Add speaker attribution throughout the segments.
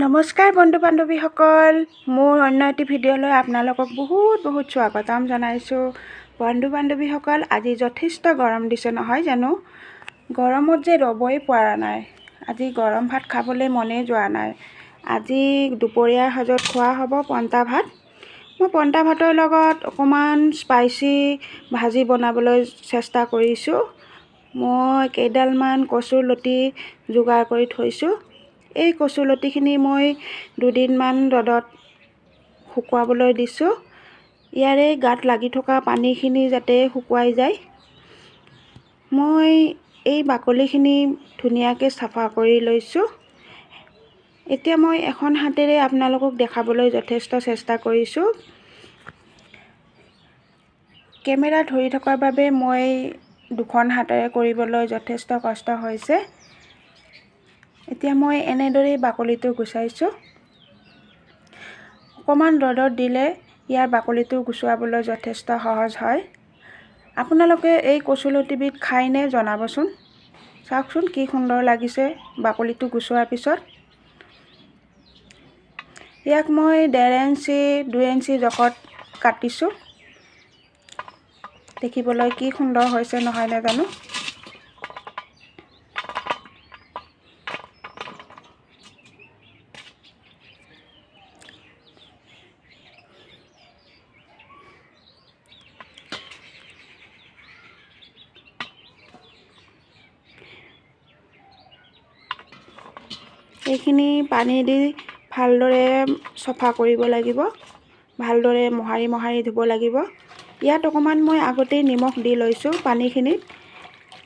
Speaker 1: নমস্কাৰ বন্ধু বান্ধৱীসকল, মোৰ অন্য এটি ভিডিঅ'লৈ আপোনালোকক বহুত স্বাগতম জনাইছোঁ। বন্ধু বান্ধৱীসকল, আজি যথেষ্ট গৰম দিছে নহয় জানো? গৰমত যে ৰ'বই পৰা নাই। আজি গৰম ভাত খাবলৈ মনেই যোৱা নাই। আজি দুপৰীয়াৰ সাজত খোৱা হ'ব পন্তা ভাত। মই পন্তা ভাতৰ লগত অকণমান স্পাইচি ভাজি বনাবলৈ চেষ্টা কৰিছোঁ। মই কেইডালমান কচুৰ লতি যোগাৰ কৰি থৈছোঁ। এই কচুলতিখিনি মই দুদিনমান ৰ'দত শুকুৱাবলৈ দিছোঁ। ইয়াৰে গাত লাগি থকা পানীখিনি যাতে শুকুৱাই যায়। মই এই বাকলিখিনি ধুনীয়াকৈ চাফা কৰি লৈছোঁ। এতিয়া মই এখন হাতেৰে আপোনালোকক দেখাবলৈ যথেষ্ট চেষ্টা কৰিছোঁ। কেমেৰা ধৰি থকাৰ বাবে মই দুখন হাতেৰে কৰিবলৈ যথেষ্ট কষ্ট হৈছে। এতিয়া মই এনেদৰেই বাকলিটো গুচাইছোঁ। অকণমান ৰ'দত দিলে ইয়াৰ বাকলিটো গুচোৱাবলৈ যথেষ্ট সহজ হয়। আপোনালোকে এই কচুলতিবিধ খায়নে জনাবচোন। চাওকচোন কি সুন্দৰ লাগিছে বাকলিটো গুচোৱাৰ পিছত। ইয়াক মই 1.5 ইঞ্চি 2 ইঞ্চি জোখত কাটিছোঁ। দেখিবলৈ কি সুন্দৰ হৈছে নহয় নাজানো। এইখিনি পানী দি ভালদৰে চফা কৰিব লাগিব। ভালদৰে মোহাৰি ধুব লাগিব। ইয়াত অকণমান মই আগতেই নিমখ দি লৈছোঁ পানীখিনিত।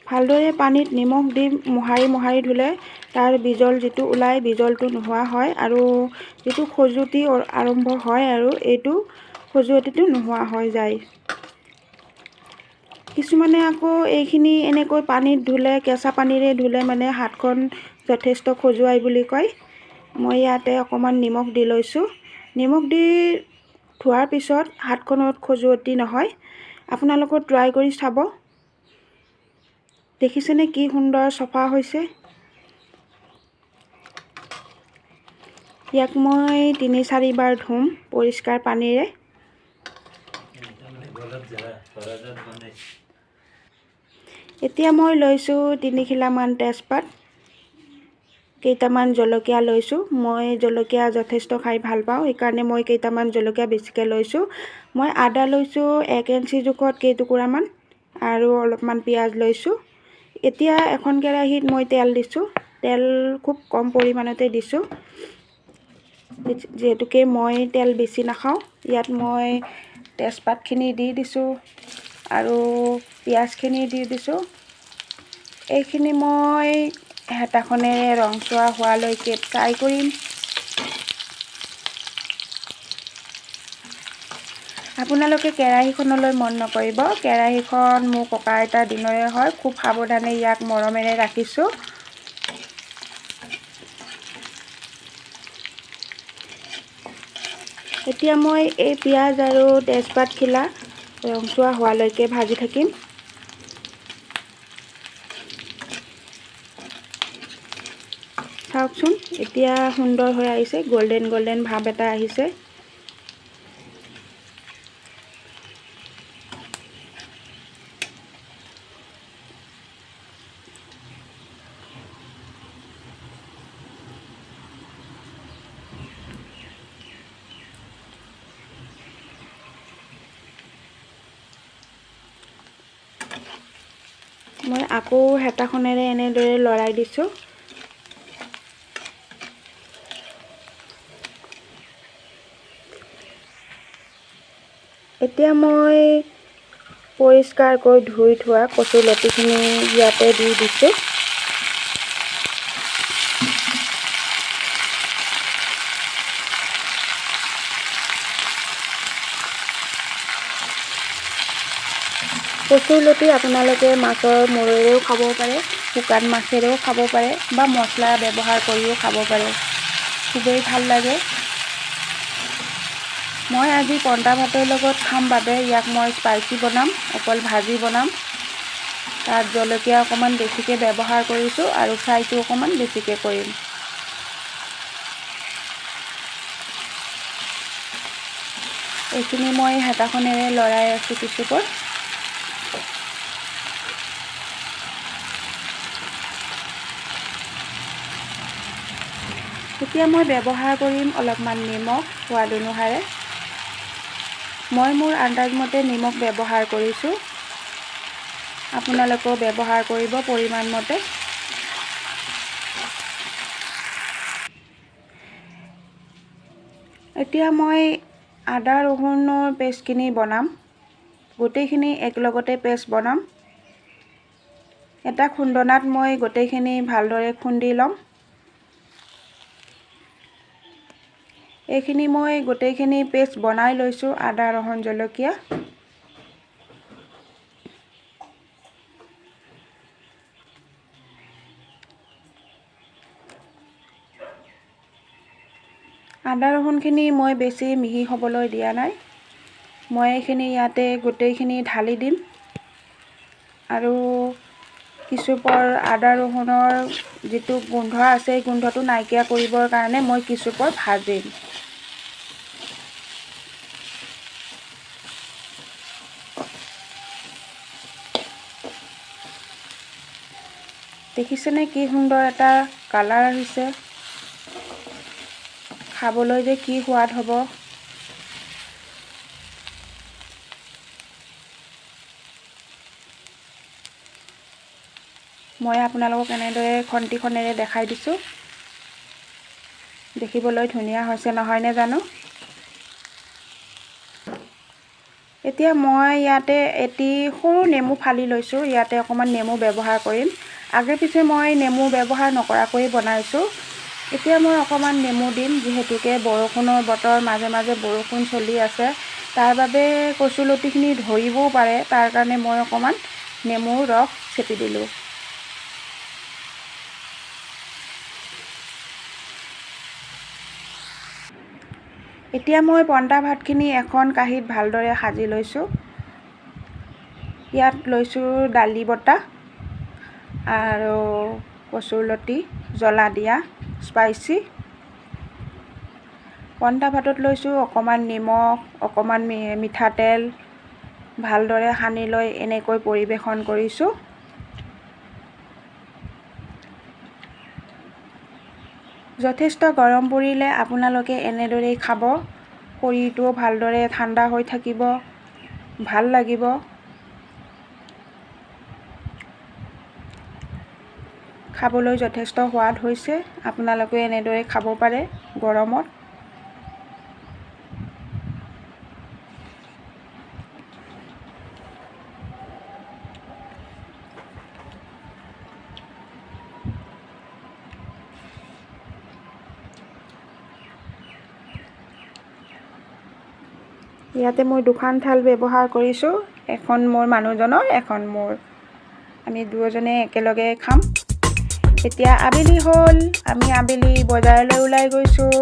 Speaker 1: ভালদৰে পানীত নিমখ দি মোহাৰি ধুলে তাৰ বিজল যিটো ওলায়, বিজলটো নোহোৱা হয় আৰু যিটো খজুৱতি আৰম্ভ হয় আৰু এইটো খজুৱতিটো নোহোৱা হৈ যায়। কিছুমানে আকৌ এইখিনি এনেকৈ পানীত ধুলে, কেঁচা পানীৰে ধুলে মানে হাতখন যথেষ্ট খজুৱাই বুলি কয়। মই ইয়াতে অকণমান নিমখ দি লৈছোঁ। নিমখ দি ধোৱাৰ পিছত হাতখনত খজুৱতি নহয়। আপোনালোকে ট্ৰাই কৰি চাব। দেখিছেনে কি সুন্দৰ চফা হৈছে। ইয়াক মই 3-4 বাৰ ধুম পৰিষ্কাৰ পানীৰে। এতিয়া মই লৈছোঁ 3 খিলামান তেজপাত, কেইটামান জলকীয়া লৈছোঁ। মই জলকীয়া যথেষ্ট খাই ভাল পাওঁ, সেইকাৰণে মই কেইটামান জলকীয়া বেছিকৈ লৈছোঁ। মই আদা লৈছোঁ 1 ইঞ্চি জোখত কেইটুকুৰামান আৰু অলপমান পিঁয়াজ লৈছোঁ। এতিয়া এখন কেৰাহীত মই তেল দিছোঁ। তেল খুব কম পৰিমাণতে দিছোঁ, যিহেতুকে মই তেল বেছি নাখাওঁ। ইয়াত মই তেজপাতখিনি দি দিছোঁ আৰু পিঁয়াজখিনি দি দিছোঁ। এইখিনি মই হেতাখনেৰে ৰংচোৱা হোৱালৈকে ফ্ৰাই কৰিম। আপোনালোকে কেৰাহীখনলৈ মন নকৰিব। কেৰাহীখন মোৰ ককা আইতাৰ দিনৰে হয়। খুব সাৱধানে ইয়াক মৰমেৰে ৰাখিছোঁ। এতিয়া মই এই পিঁয়াজ আৰু তেজপাতখিলা ৰংচোৱা হোৱালৈকে ভাজি থাকিম। চাওকচোন এতিয়া সুন্দৰ হৈ আহিছে, গল্ডেন ভাৱ এটা আহিছে। মই আকৌ হেতাখনেৰে এনেদৰে লৰাই দিছোঁ। এতিয়া মই পৰিষ্কাৰকৈ ধুই থোৱা কচুলতিখিনি ইয়াতে দি দিছোঁ। কচুলতি আপোনালোকে মাছৰ মূৰেৰেও খাব পাৰে, শুকান মাছেৰেও খাব পাৰে বা মছলা ব্যৱহাৰ কৰিও খাব পাৰে। খুবেই ভাল লাগে। মই আজি পন্তা ভাতৰ লগত খাম বাবে ইয়াক মই স্পাইচি বনাম, অকল ভাজি বনাম। তাত জলকীয়া অকণমান বেছিকৈ ব্যৱহাৰ কৰিছোঁ আৰু ফ্ৰাইটো অকণমান বেছিকৈ কৰিম। এইখিনি মই হেতাখনেৰে লৰাই আছোঁ কিছুপৰ। এতিয়া মই ব্যৱহাৰ কৰিম অলপমান নিমখ সোৱাদ অনুসাৰে। মই মোৰ আন্দাজমতে নিমখ ব্যৱহাৰ কৰিছোঁ, আপোনালোকেও ব্যৱহাৰ কৰিব পৰিমাণ মতে। এতিয়া মই আদা ৰহুনৰ পেষ্টখিনি বনাম, গোটেইখিনি একেলগতে পেষ্ট বনাম। এটা খুন্দনাত মই গোটেইখিনি ভালদৰে খুন্দি ল'ম। এইখিনি মই গোটেইখিনি পেষ্ট বনাই লৈছোঁ, আদা ৰহুন জলকীয়া। আদা ৰহুনখিনি মই বেছি মিহি হ'বলৈ দিয়া নাই, মই এইখিনি ইয়াতে গোটেইখিনি ঢালি দিম আৰু কিছুপৰ আদা ৰহুনৰ যিটো গোন্ধ আছে এই গোন্ধটো নাইকিয়া কৰিবৰ কাৰণে মই কিছুপৰ ভাজিম। দেখিছেনে কি সুন্দৰ এটা কালাৰ আহিছে, খাবলৈ যে কি সোৱাদ হ'ব। মই আপোনালোকক এনেদৰে খন্তিখনেৰে দেখাই দিছোঁ, দেখিবলৈ ধুনীয়া হৈছে নহয়নে জানো। এতিয়া মই ইয়াতে এটি সৰু নেমু ফালি লৈছোঁ, ইয়াতে অকণমান নেমু ব্যৱহাৰ কৰিম। আগে পিছে মই নেমু ব্যৱহাৰ নকৰাকৈ বনাইছোঁ। এতিয়া মই অকণমান নেমু দিম, যিহেতুকে বৰষুণৰ বতৰ, মাজে মাজে বৰষুণ চলি আছে, তাৰ বাবে কচুলতিখিনি ধৰিবও পাৰে, তাৰ কাৰণে মই অকণমান নেমুৰ ৰস চেপি দিলোঁ। এতিয়া মই পন্তা ভাতখিনি এখন কাঁহীত ভালদৰে সাজি লৈছোঁ। ইয়াত লৈছোঁ দালি বটা আৰু কচুলতি জ্বলা দিয়া স্পাইচি। পন্তা ভাতত লৈছোঁ অকণমান নিমখ, অকণমান মিঠাতেল, ভালদৰে সানি লৈ এনেকৈ পৰিৱেশন কৰিছোঁ। যথেষ্ট গৰম পৰিলে আপোনালোকে এনেদৰেই খাব, শৰীৰটোও ভালদৰে ঠাণ্ডা হৈ থাকিব, ভাল লাগিব। খাবলৈ যথেষ্ট সোৱাদ হৈছে, আপোনালোকে এনেদৰে খাব পাৰে গৰমত। ইয়াতে মই দুখন থাল ব্যৱহাৰ কৰিছোঁ, এখন মোৰ মানুহজনৰ, এখন মোৰ। আমি দুয়োজনে একেলগে খাম। এতিয়া আবেলি হ'ল, আমি আবেলি বজাৰলৈ ওলাই গৈছোঁ,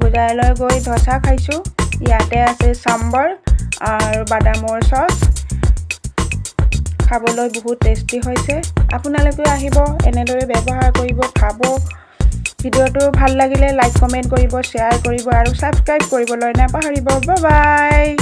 Speaker 1: বজাৰলৈ গৈ ধচা খাইছোঁ। ইয়াতে আছে চাম্বাৰ আৰু বাদামৰ চচ, খাবলৈ বহুত টেষ্টি হৈছে। আপোনালোকেও আহিব, এনেদৰে ব্যৱহাৰ কৰিব, খাব। ভিডিঅ'টো ভাল লাগিলে লাইক কমেণ্ট কৰিব, শ্বেয়াৰ কৰিব আৰু ছাবস্ক্ৰাইব কৰিবলৈ নাপাহৰিব। Bye bye.